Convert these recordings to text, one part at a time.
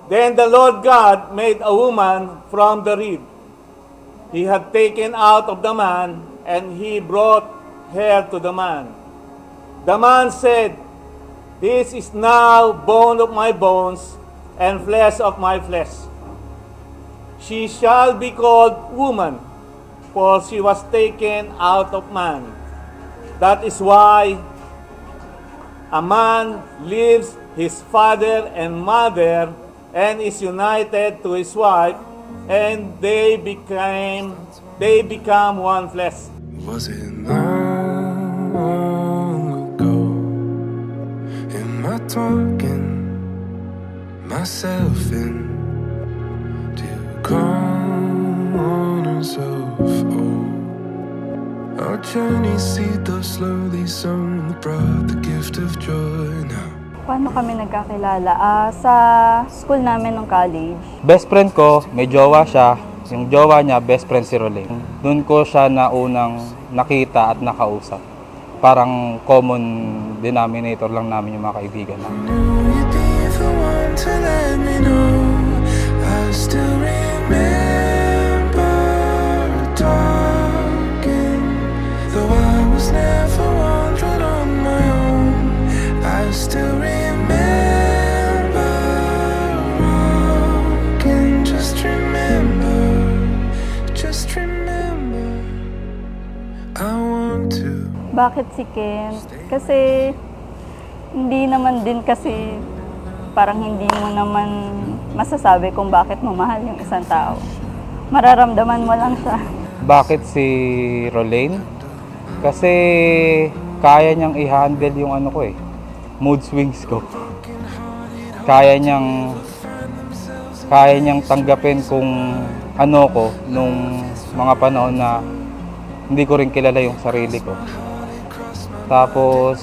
Then the Lord God made a woman from the rib he had taken out of the man, and he brought her to the man. The man said, "This is now bone of my bones and flesh of my flesh. She shall be called woman, for she was taken out of man. That is why a man leaves his father and mother and is united to his wife, and they become one flesh." Was it long ago? Am I talking myself into corners of our journey, seed though slowly sown, brought the gift of joy now. Paano kami nagkakilala? Sa school namin ng college. Best friend ko, may jowa siya. Yung jowa niya, best friend si Rolene. Doon ko siya na unang nakita at nakausap. Parang common denominator lang namin yung mga kaibigan namin. You'd be the one to let me know. I still remember talking, though I was never wandering on my own. I still remember walking. Just remember, I want to. Bakit si Ken? Kasi hindi naman din kasi parang hindi mo naman masasabi kung bakit mo mahal yung isang tao. Mararamdaman mo lang siya. Bakit si Rolene? Kasi kaya niyang i-handle yung mood swings ko. Kaya niyang tanggapin kung ano ko nung mga panahon na hindi ko rin kilala yung sarili ko. Tapos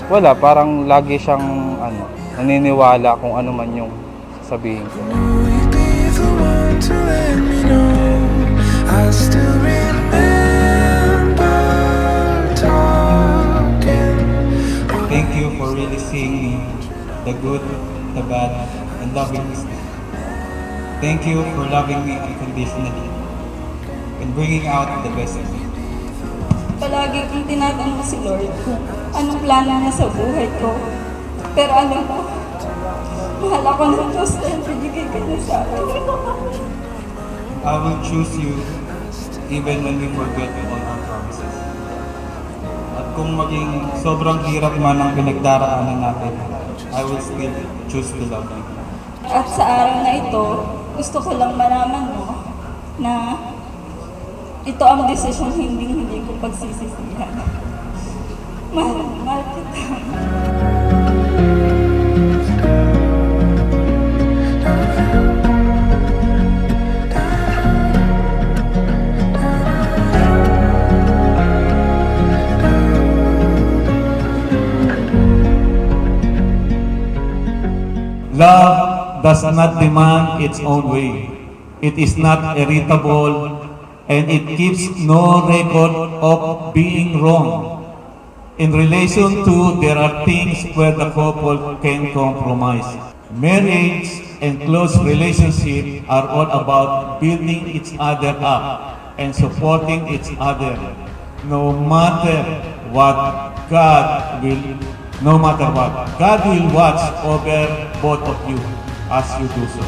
wala, parang lagi siyang naniniwala kung ano man yung sabihin ko. Thank you for really seeing me, the good, the bad, and loving me. Thank you for loving me unconditionally and bringing out the best in me. Palagi kong tinatanong si Lord kung anong plano niya sa buhay ko. Pero alam mo, mahal ako ng Diyos dahil binigay ka niya sa akin. I will choose you even when we forget all our promises. At kung maging sobrang hirap man ang pinagdaraanan natin, I will still choose to love you. At sa araw na ito, gusto ko lang malaman mo na ito ang desisyon hindi ko pagsisisihan. Mahal kita. Love does not demand its own way. It is not irritable, and it keeps no record of being wrong. In relation to, there are things where the couple can compromise. Marriage and close relationship are all about building each other up and supporting each other. No matter what, God will watch over both of you as you do so.